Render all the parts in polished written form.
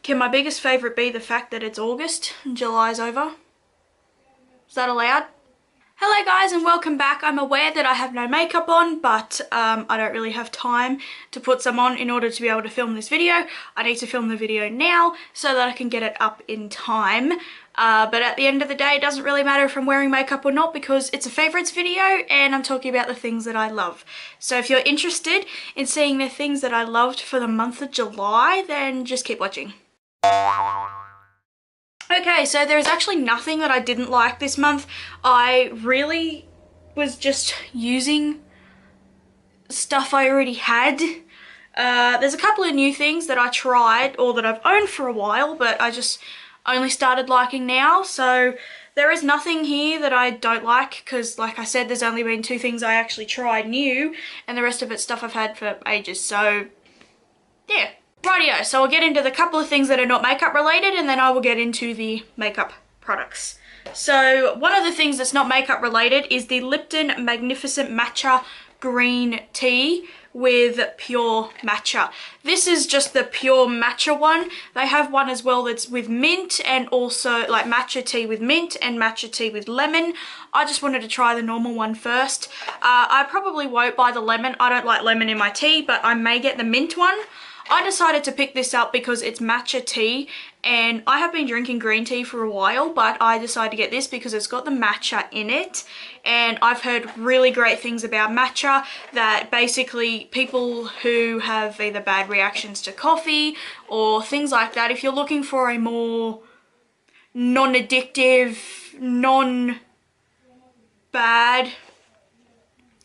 Can my biggest favourite be the fact that it's August and July's over? Is that allowed? Hello guys and welcome back. I'm aware that I have no makeup on, but I don't really have time to put some on in order to be able to film this video. I need to film the video now so that I can get it up in time. But at the end of the day, it doesn't really matter if I'm wearing makeup or not because it's a favourites video and I'm talking about the things that I love. So if you're interested in seeing the things that I loved for the month of July, then just keep watching. Okay, so there's actually nothing that I didn't like this month. I really was just using stuff I already had. There's a couple of new things that I tried or that I've owned for a while, but I just only started liking now. So there is nothing here that I don't like because, like I said, there's only been 2 things I actually tried new and the rest of it's stuff I've had for ages. So yeah. Rightio, so I'll get into the couple of things that are not makeup related and then I will get into the makeup products. So one of the things that's not makeup related is the Lipton Magnificent Matcha Green Tea with pure matcha. This is just the pure matcha one. They have one as well that's with mint and also like matcha tea with mint and matcha tea with lemon. I just wanted to try the normal one first. I probably won't buy the lemon. I don't like lemon in my tea, but I may get the mint one. I decided to pick this up because it's matcha tea and I have been drinking green tea for a while, but I decided to get this because it's got the matcha in it and I've heard really great things about matcha, that basically people who have either bad reactions to coffee or things like that, if you're looking for a more non-addictive, non-bad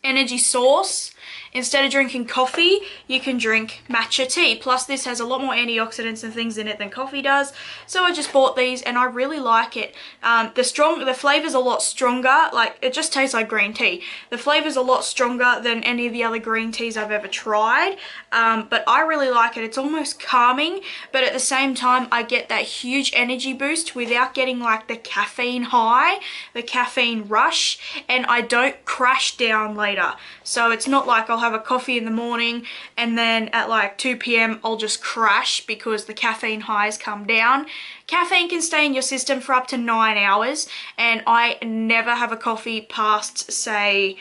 energy source, instead of drinking coffee, you can drink matcha tea. Plus this has a lot more antioxidants and things in it than coffee does. So I just bought these and I really like it. The flavor's a lot stronger. Like, it just tastes like green tea. The flavor's a lot stronger than any of the other green teas I've ever tried. But I really like it. It's almost calming, but at the same time I get that huge energy boost without getting like the caffeine high, the caffeine rush, and I don't crash down later. So it's not like I'll have a coffee in the morning and then at like 2 p.m. I'll just crash because the caffeine highs come down. Caffeine can stay in your system for up to 9 hours and I never have a coffee past, say,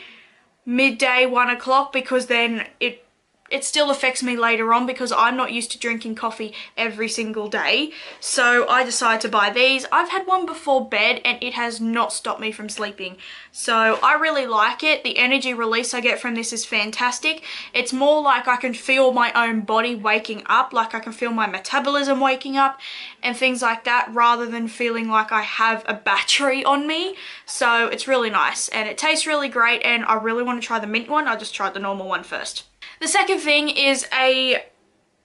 midday, 1 o'clock, because then it still affects me later on because I'm not used to drinking coffee every single day. So I decided to buy these. I've had one before bed and it has not stopped me from sleeping. So I really like it. The energy release I get from this is fantastic. It's more like I can feel my own body waking up, like I can feel my metabolism waking up and things like that, rather than feeling like I have a battery on me. So it's really nice and it tastes really great and I really want to try the mint one. I just tried the normal one first. The second thing is a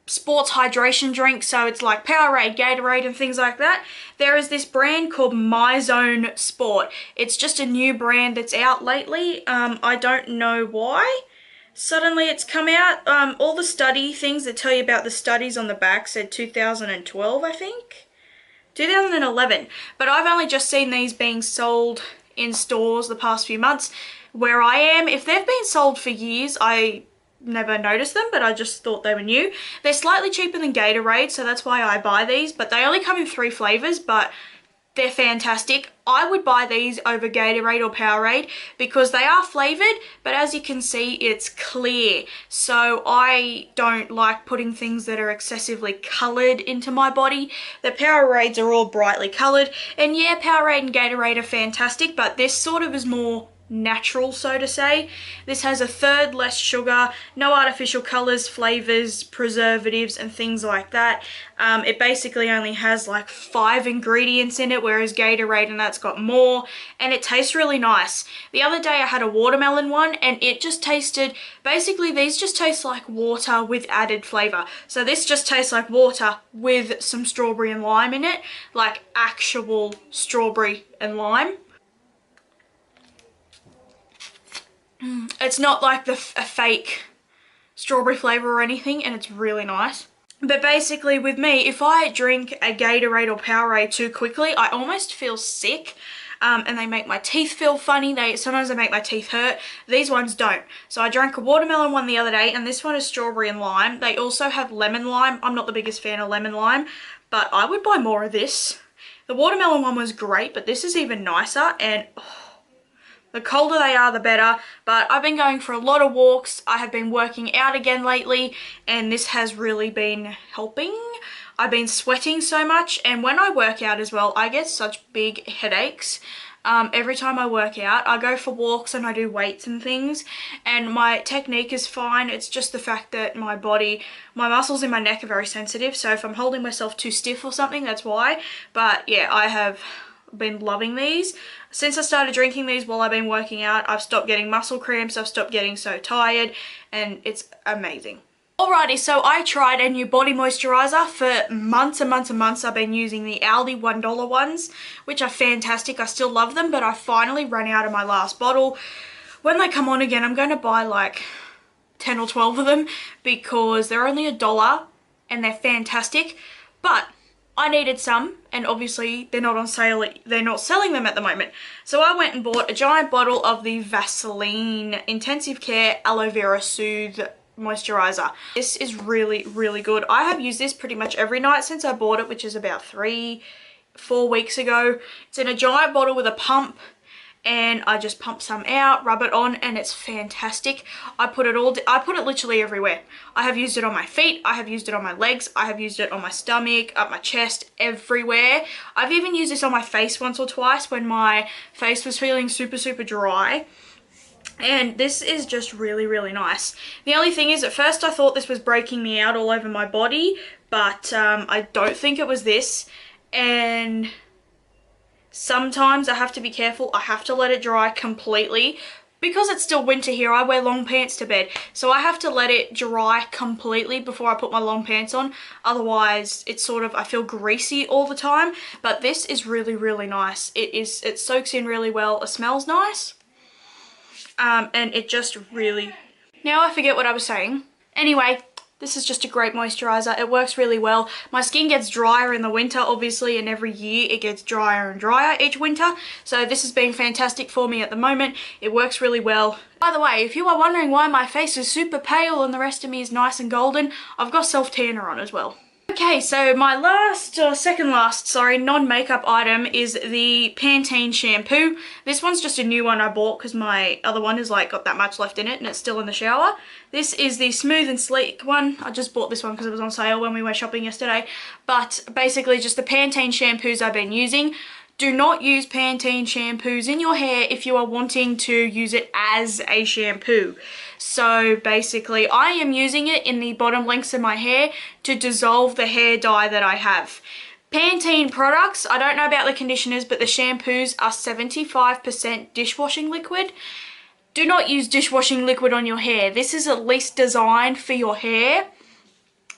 sports hydration drink, so it's like Powerade, Gatorade and things like that. There is this brand called Mizone Sport. It's just a new brand that's out lately. I don't know why suddenly it's come out. All the study things that tell you about the studies on the back said 2012, I think. 2011. But I've only just seen these being sold in stores the past few months. Where I am, if they've been sold for years, I never noticed them, but I just thought they were new. They're slightly cheaper than Gatorade, so that's why I buy these, but they only come in 3 flavors, but they're fantastic. I would buy these over Gatorade or Powerade because they are flavored, but as you can see, it's clear. So I don't like putting things that are excessively colored into my body. The Powerades are all brightly colored, and yeah, Powerade and Gatorade are fantastic, but this sort of is more natural, so to say. This has 1/3 less sugar, no artificial colors, flavors, preservatives and things like that. It basically only has like 5 ingredients in it, whereas Gatorade and that's got more, and it tastes really nice. The other day I had a watermelon one and it just tasted, basically these just taste like water with added flavor. So this just tastes like water with some strawberry and lime in it, like actual strawberry and lime. It's not like a fake strawberry flavor or anything, and it's really nice. But basically with me, if I drink a Gatorade or Powerade too quickly, I almost feel sick. And they make my teeth feel funny. Sometimes they make my teeth hurt. These ones don't. So I drank a watermelon one the other day, and this one is strawberry and lime. They also have lemon lime. I'm not the biggest fan of lemon lime, but I would buy more of this. The watermelon one was great, but this is even nicer, and the colder they are, the better. But I've been going for a lot of walks. I have been working out again lately, and this has really been helping. I've been sweating so much, and when I work out as well, I get such big headaches. Every time I work out, I go for walks and I do weights and things, and my technique is fine. It's just the fact that my muscles in my neck are very sensitive, so if I'm holding myself too stiff or something, that's why. But yeah, I have been loving these. Since I started drinking these while I've been working out, I've stopped getting muscle cramps, I've stopped getting so tired, and it's amazing. Alrighty, so I tried a new body moisturizer for months and months and months. I've been using the Aldi $1 ones, which are fantastic. I still love them, but I finally ran out of my last bottle. When they come on again, I'm going to buy like 10 or 12 of them because they're only $1 and they're fantastic. But I needed some, and obviously they're not on sale. They're not selling them at the moment. So I went and bought a giant bottle of the Vaseline Intensive Care Aloe Vera Soothe moisturizer. This is really, really good. I have used this pretty much every night since I bought it, which is about 3-4 weeks ago. It's in a giant bottle with a pump, and I just pump some out, rub it on, and it's fantastic. I put it literally everywhere. I have used it on my feet, I have used it on my legs, I have used it on my stomach, up my chest, everywhere. I've even used this on my face once or twice when my face was feeling super, super dry. And this is just really, really nice. The only thing is, at first I thought this was breaking me out all over my body, but I don't think it was this. And sometimes I have to be careful. I have to let it dry completely. Because it's still winter here, I wear long pants to bed. So I have to let it dry completely before I put my long pants on. Otherwise, it's sort of, I feel greasy all the time. But this is really, really nice. It soaks in really well. It smells nice. And it just really... Now I forget what I was saying. Anyway, this is just a great moisturizer. It works really well. My skin gets drier in the winter, obviously, and every year it gets drier and drier each winter. So this has been fantastic for me at the moment. It works really well. By the way, if you are wondering why my face is super pale and the rest of me is nice and golden, I've got self-tanner on as well. Okay, so my second last non-makeup item is the Pantene Shampoo. This one's just a new one I bought because my other one is like got that much left in it and it's still in the shower. This is the Smooth and Sleek one. I just bought this one because it was on sale when we went shopping yesterday. But basically just the Pantene shampoos I've been using. Do not use Pantene shampoos in your hair if you are wanting to use it as a shampoo. So basically I am using it in the bottom lengths of my hair to dissolve the hair dye that I have. Pantene products, I don't know about the conditioners, but the shampoos are 75% dishwashing liquid. Do not use dishwashing liquid on your hair. This is at least designed for your hair.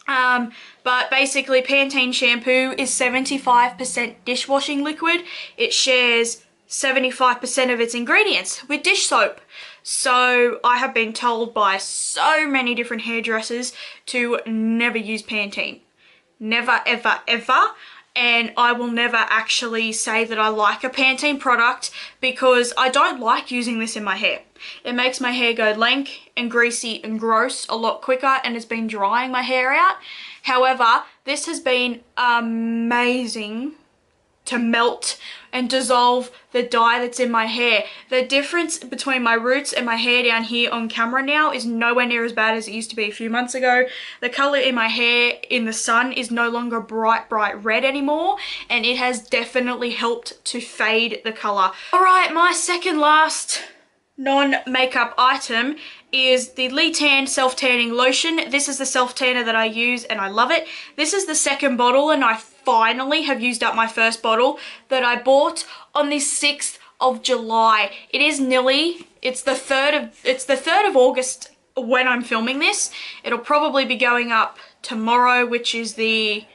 But basically Pantene shampoo is 75% dishwashing liquid. It shares 75% of its ingredients with dish soap. So I have been told by so many different hairdressers to never use Pantene. Never, ever, ever. And I will never actually say that I like a Pantene product because I don't like using this in my hair. It makes my hair go lank and greasy and gross a lot quicker, and it's been drying my hair out. However, this has been amazing to melt and dissolve the dye that's in my hair. The difference between my roots and my hair down here on camera now is nowhere near as bad as it used to be a few months ago. The colour in my hair in the sun is no longer bright red anymore, and it has definitely helped to fade the colour. Alright, my second last non-makeup item is the Lipton self-tanning lotion. This is the self-tanner that I use and I love it. This is the second bottle and I finally have used up my first bottle that I bought on the 6th of July. It is nearly, it's the 3rd of August when I'm filming this. It'll probably be going up tomorrow, which is the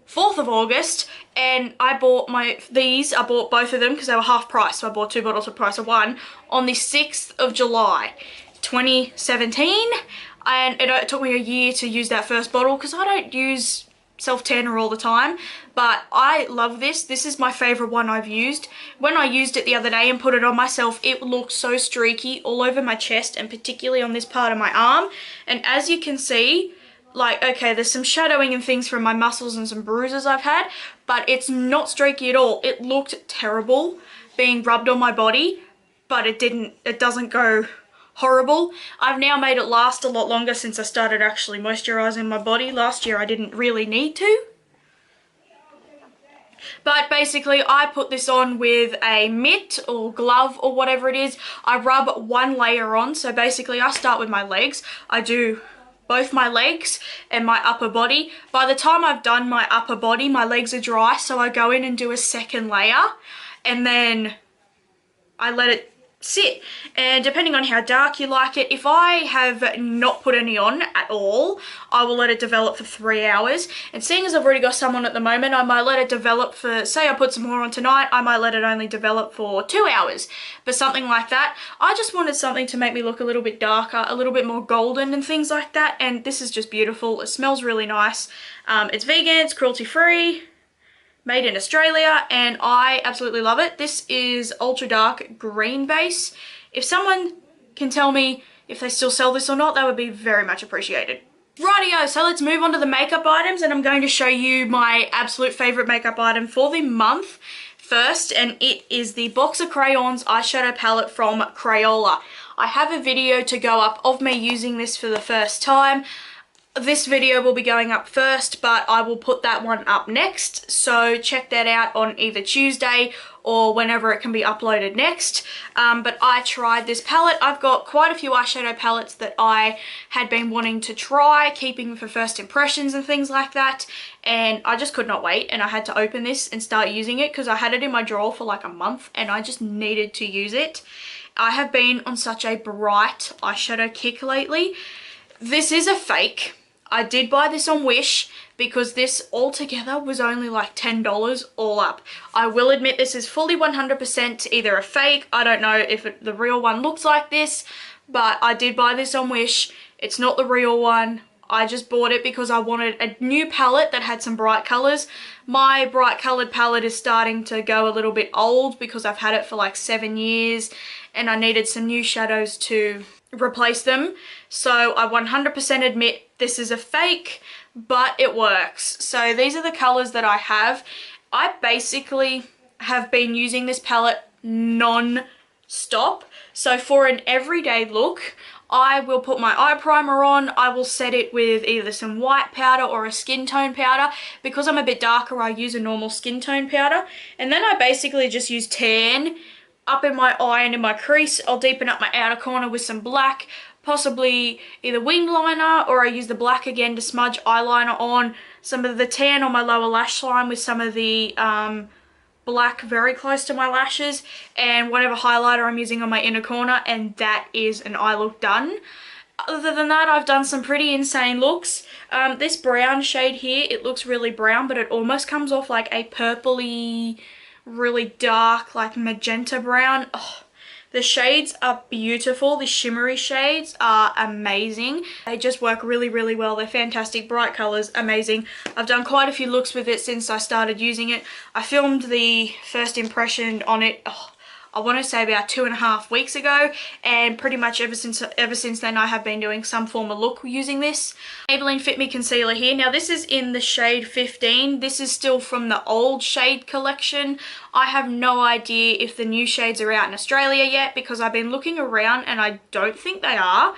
4th of August, and I bought I bought both of them because they were half price, so I bought 2 bottles for the price of 1 on the 6th of July 2017, and it took me a year to use that first bottle because I don't use self-tanner all the time, but I love this. This is my favourite one I've used. When I used it the other day and put it on myself, it looked so streaky all over my chest and particularly on this part of my arm, and as you can see, like, okay, there's some shadowing and things from my muscles and some bruises I've had, but it's not streaky at all. It looked terrible being rubbed on my body, but it doesn't go horrible. I've now made it last a lot longer since I started actually moisturizing my body. Last year I didn't really need to. But basically I put this on with a mitt or glove or whatever it is. I rub one layer on, so basically I start with my legs. I do both my legs and my upper body. By the time I've done my upper body, my legs are dry, so I go in and do a second layer and then I let it sit. And depending on how dark you like it, if I have not put any on at all, I will let it develop for 3 hours. And seeing as I've already got some on at the moment, I might let it develop for, say I put some more on tonight, I might let it only develop for 2 hours. But something like that. I just wanted something to make me look a little bit darker, a little bit more golden and things like that. And this is just beautiful. It smells really nice. It's vegan, it's cruelty free, made in Australia, and I absolutely love it. This is ultra dark green base. If someone can tell me if they still sell this or not, that would be very much appreciated. Rightio, so let's move on to the makeup items, and I'm going to show you my absolute favorite makeup item for the month first, and it is the Box of Crayons eyeshadow palette from Crayola. I have a video to go up of me using this for the first time. This video will be going up first, but I will put that one up next, so check that out on either Tuesday or whenever it can be uploaded next. But I tried this palette. I've got quite a few eyeshadow palettes that I had been wanting to try, keeping for first impressions and things like that, and I just could not wait, and I had to open this and start using it because I had it in my drawer for like a month and I just needed to use it. I have been on such a bright eyeshadow kick lately. This is a fake. I did buy this on Wish because this altogether was only like $10 all up. I will admit this is fully 100% either a fake. I don't know if the real one looks like this, but I did buy this on Wish. It's not the real one. I just bought it because I wanted a new palette that had some bright colors. My bright colored palette is starting to go a little bit old because I've had it for like 7 years and I needed some new shadows to replace them. So I 100% admit this is a fake, but it works. So these are the colors that I have. I basically have been using this palette non-stop. So for an everyday look, I will put my eye primer on. I will set it with either some white powder or a skin tone powder. Because I'm a bit darker, I use a normal skin tone powder. And then I basically just use tan up in my eye and in my crease. I'll deepen up my outer corner with some black, possibly either winged liner, or I use the black again to smudge eyeliner on, some of the tan on my lower lash line with some of the black very close to my lashes, and whatever highlighter I'm using on my inner corner, and that is an eye look done. Other than that, I've done some pretty insane looks. This brown shade here, it looks really brown, but it almost comes off like a purpley, really dark, like magenta brown. Oh, the shades are beautiful. The shimmery shades are amazing. They just work really, really well. They're fantastic, bright colors, amazing. I've done quite a few looks with it since I started using it. I filmed the first impression on it, I want to say about 2.5 weeks ago, and pretty much ever since then I have been doing some form of look using this. Maybelline Fit Me Concealer here. Now this is in the shade 15. This is still from the old shade collection. I have no idea if the new shades are out in Australia yet because I've been looking around and I don't think they are.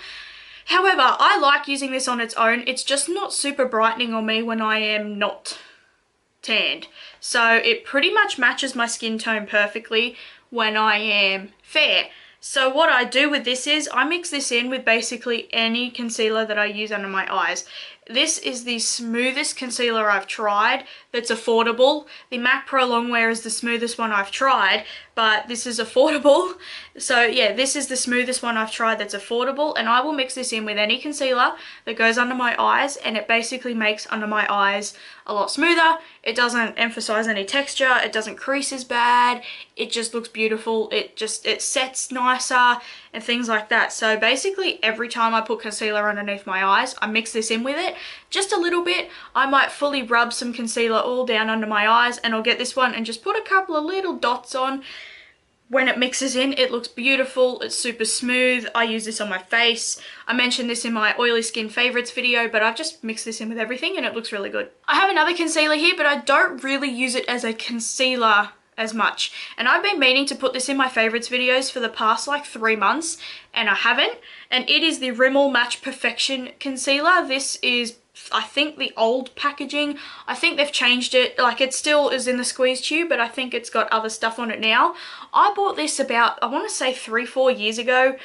However, I like using this on its own. It's just not super brightening on me when I am not tanned. So it pretty much matches my skin tone perfectly when I am fair. So what I do with this is I mix this in with basically any concealer that I use under my eyes. This is the smoothest concealer I've tried that's affordable. The MAC Pro Longwear is the smoothest one I've tried, but this is affordable. So yeah, this is the smoothest one I've tried that's affordable, and I will mix this in with any concealer that goes under my eyes, and it basically makes under my eyes a lot smoother. It doesn't emphasize any texture, it doesn't crease as bad, it just looks beautiful, it sets nicer and things like that. So basically every time I put concealer underneath my eyes, I mix this in with it just a little bit. I might fully rub some concealer all down under my eyes, and I'll get this one and just put a couple of little dots on. when it mixes in, it looks beautiful. It's super smooth. I use this on my face. I mentioned this in my oily skin favorites video, but I've just mixed this in with everything and it looks really good. I have another concealer here, but I don't really use it as a concealer as much. And I've been meaning to put this in my favorites videos for the past like 3 months and I haven't. And it is the Rimmel Match Perfection Concealer. This is, I think, the old packaging. I think they've changed it. Like, it still is in the squeeze tube, but I think it's got other stuff on it now. I bought this about, I want to say 3-4 years ago,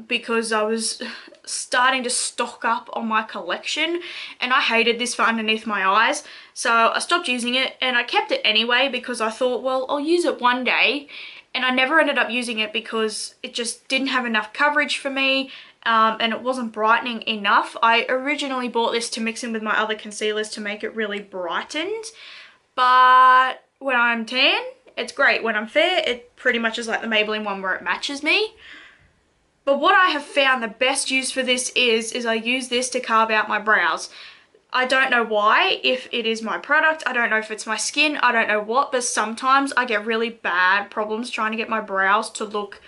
because I was starting to stock up on my collection and I hated this for underneath my eyes. So I stopped using it and I kept it anyway because I thought, well, I'll use it one day. And I never ended up using it because it just didn't have enough coverage for me. And it wasn't brightening enough. I originally bought this to mix in with my other concealers to make it really brightened, but when I'm tan, it's great. When I'm fair, it pretty much is like the Maybelline one where it matches me. But what I have found the best use for this is I use this to carve out my brows. I don't know why, if it is my product, I don't know if it's my skin, I don't know what, but sometimes I get really bad problems trying to get my brows to look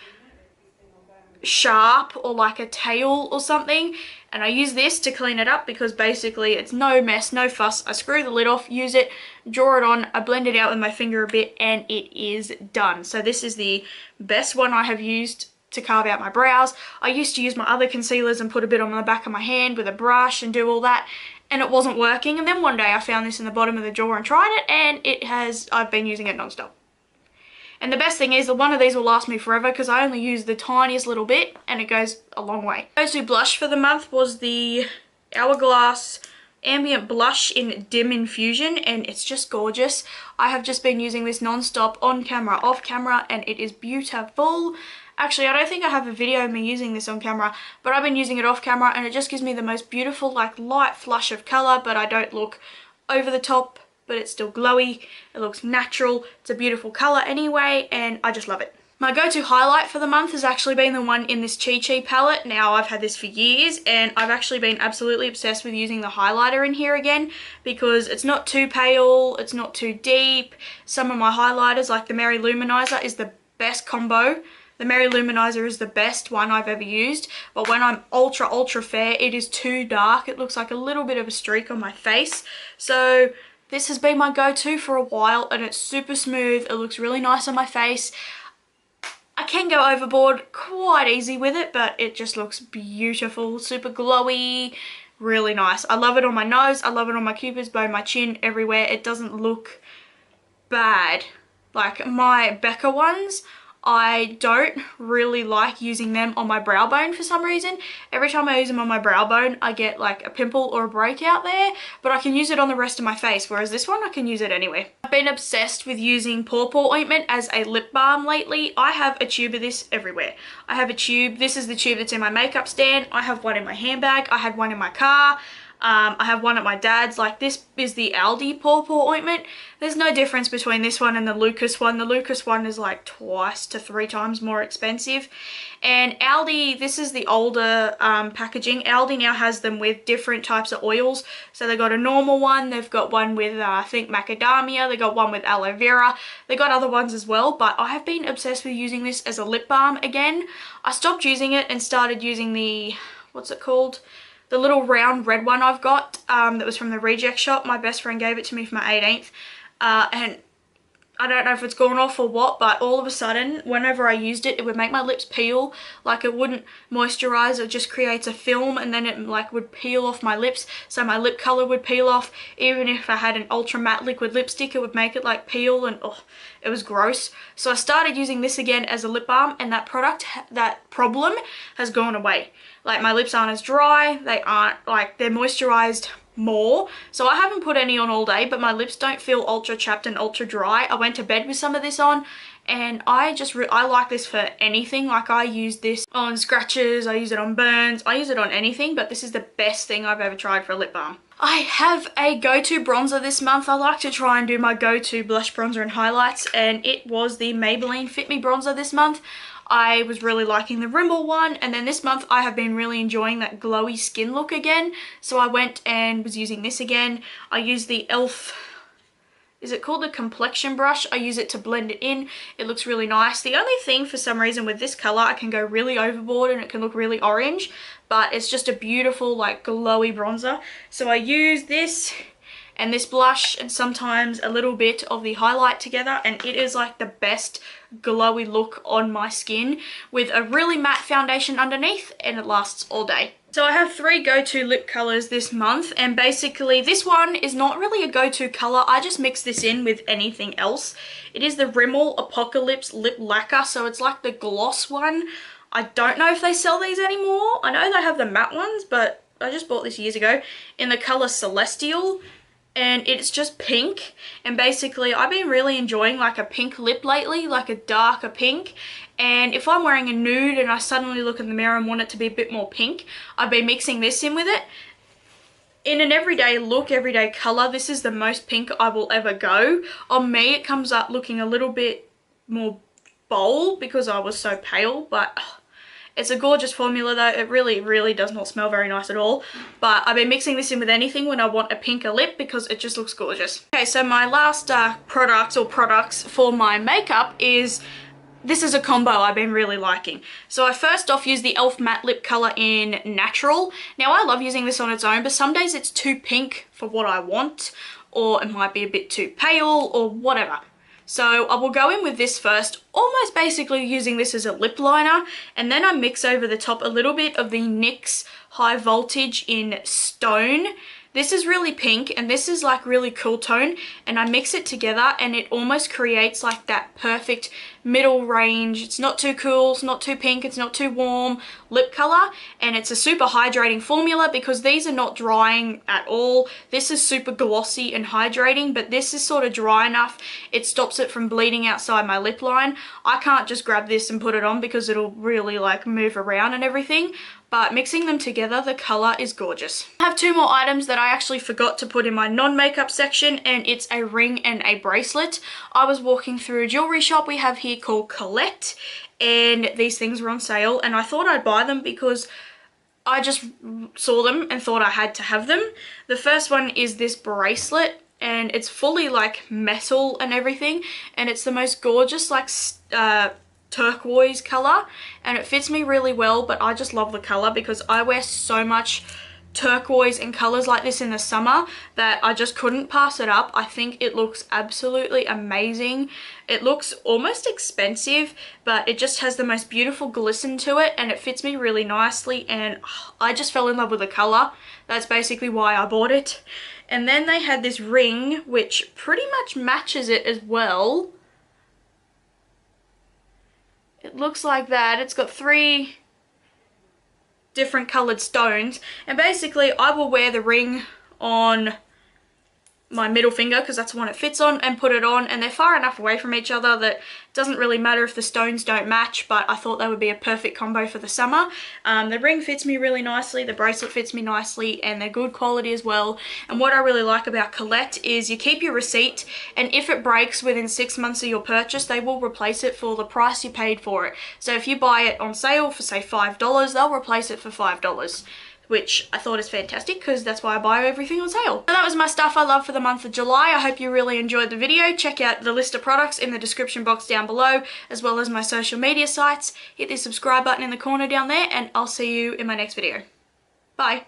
sharp or like a tail or something, and I use this to clean it up because basically it's no mess, no fuss. I screw the lid off, use it, draw it on, I blend it out with my finger a bit, and it is done. So this is the best one I have used to carve out my brows. I used to use my other concealers and put a bit on the back of my hand with a brush and do all that, and it wasn't working. And then one day I found this in the bottom of the drawer and tried it, and I've been using it non-stop. And the best thing is that one of these will last me forever because I only use the tiniest little bit and it goes a long way. Go-to blush for the month was the Hourglass Ambient Blush in Dim Infusion, and it's just gorgeous. I have just been using this non-stop, on camera, off camera, and it is beautiful. Actually, I don't think I have a video of me using this on camera, but I've been using it off camera and it just gives me the most beautiful, like, light flush of colour, but I don't look over the top, but it's still glowy. It looks natural. It's a beautiful colour anyway, and I just love it. My go-to highlight for the month has actually been the one in this ChiChi palette. Now, I've had this for years, and I've actually been absolutely obsessed with using the highlighter in here again because it's not too pale, it's not too deep. Some of my highlighters, like the Mary Luminizer, is the best combo. The Mary Luminizer is the best one I've ever used, but when I'm ultra fair, it is too dark. It looks like a little bit of a streak on my face. So this has been my go-to for a while, and it's super smooth. It looks really nice on my face. I can go overboard quite easy with it, but it just looks beautiful, super glowy, really nice. I love it on my nose, I love it on my cupid's bow, my chin, everywhere. It doesn't look bad. Like my Becca ones, I don't really like using them on my brow bone for some reason. Every time I use them on my brow bone, I get like a pimple or a breakout there, but I can use it on the rest of my face, whereas this one I can use it anywhere. I've been obsessed with using Paw Paw Ointment as a lip balm lately. I have a tube of this everywhere. I have a tube, this is the tube that's in my makeup stand. I have one in my handbag, I had one in my car. I have one at my dad's. Like, this is the Aldi Paw Paw Ointment. There's no difference between this one and the Lucas one. The Lucas one is like 2 to 3 times more expensive. And Aldi, this is the older packaging. Aldi now has them with different types of oils. So they've got a normal one, they've got one with I think macadamia, they got one with aloe vera, they got other ones as well, but I have been obsessed with using this as a lip balm again. I stopped using it and started using the, what's it called? The little round red one I've got that was from the reject shop. My best friend gave it to me for my 18th. And I don't know if it's gone off or what, but all of a sudden, whenever I used it, it would make my lips peel. Like, it wouldn't moisturize, it just creates a film, and then it like would peel off my lips. So my lip color would peel off. Even if I had an ultra matte liquid lipstick, it would make it like peel, and oh, it was gross. So I started using this again as a lip balm, and that problem has gone away. Like, my lips aren't as dry, they aren't, like, they're moisturized more. So I haven't put any on all day, but my lips don't feel ultra chapped and ultra dry. I went to bed with some of this on, and I like this for anything. Like, I use this on scratches, I use it on burns, I use it on anything, but this is the best thing I've ever tried for a lip balm. I have a go-to bronzer this month. I like to try and do my go-to blush, bronzer and highlights, and it was the Maybelline Fit Me bronzer this month. I was really liking the Rimmel one, and then this month I have been really enjoying that glowy skin look again, so I went and was using this again. I used the is it called the complexion brush? I use it to blend it in. It looks really nice. The only thing for some reason with this color, I can go really overboard and it can look really orange, but it's just a beautiful like glowy bronzer. So I use this and this blush and sometimes a little bit of the highlight together, and it is like the best glowy look on my skin with a really matte foundation underneath, and it lasts all day. So I have 3 go-to lip colors this month, and basically this one is not really a go-to color. I just mix this in with anything else. It is the Rimmel Apocalypse Lip Lacquer, so it's like the gloss one. I don't know if they sell these anymore. I know they have the matte ones, but I just bought this years ago in the color Celestial, and it's just pink. And basically I've been really enjoying like a pink lip lately, like a darker pink. And if I'm wearing a nude and I suddenly look in the mirror and want it to be a bit more pink, I've been mixing this in with it. In an everyday look, everyday color, this is the most pink I will ever go. On me, it comes up looking a little bit more bold because I was so pale, but it's a gorgeous formula though. It really does not smell very nice at all. But I've been mixing this in with anything when I want a pinker lip because it just looks gorgeous. Okay, so my last products for my makeup is... this is a combo I've been really liking. So I first off used the e.l.f. matte lip color in Natural. Now I love using this on its own, but some days it's too pink for what I want, or it might be a bit too pale or whatever. So I will go in with this first, almost basically using this as a lip liner, and then I mix over the top a little bit of the NYX High Voltage in Stone. This is really pink and this is like really cool tone, and I mix it together and it almost creates like that perfect middle range. It's not too cool, it's not too pink, it's not too warm lip color, and it's a super hydrating formula because these are not drying at all. This is super glossy and hydrating, but this is sort of dry enough. It stops it from bleeding outside my lip line. I can't just grab this and put it on because it'll really like move around and everything. But mixing them together, the colour is gorgeous. I have 2 more items that I actually forgot to put in my non-makeup section, and it's a ring and a bracelet. I was walking through a jewellery shop we have here called Colette, and these things were on sale, and I thought I'd buy them because I just saw them and thought I had to have them. The first one is this bracelet, and it's fully like metal and everything, and it's the most gorgeous like turquoise color, and it fits me really well. But I just love the color because I wear so much turquoise and colors like this in the summer that I just couldn't pass it up. I think it looks absolutely amazing. It looks almost expensive, but it just has the most beautiful glisten to it, and it fits me really nicely, and I just fell in love with the color. That's basically why I bought it. And then they had this ring which pretty much matches it as well. It looks like that. It's got 3 different coloured stones, and basically I will wear the ring on my middle finger because that's the one it fits on, and put it on, and they're far enough away from each other that it doesn't really matter if the stones don't match, but I thought that would be a perfect combo for the summer. The ring fits me really nicely, the bracelet fits me nicely, and they're good quality as well. And what I really like about Colette is you keep your receipt, and if it breaks within 6 months of your purchase, they will replace it for the price you paid for it. So if you buy it on sale for say $5, they'll replace it for $5. Which I thought is fantastic because that's why I buy everything on sale. So that was my stuff I love for the month of July. I hope you really enjoyed the video. Check out the list of products in the description box down below, as well as my social media sites. Hit the subscribe button in the corner down there, and I'll see you in my next video. Bye.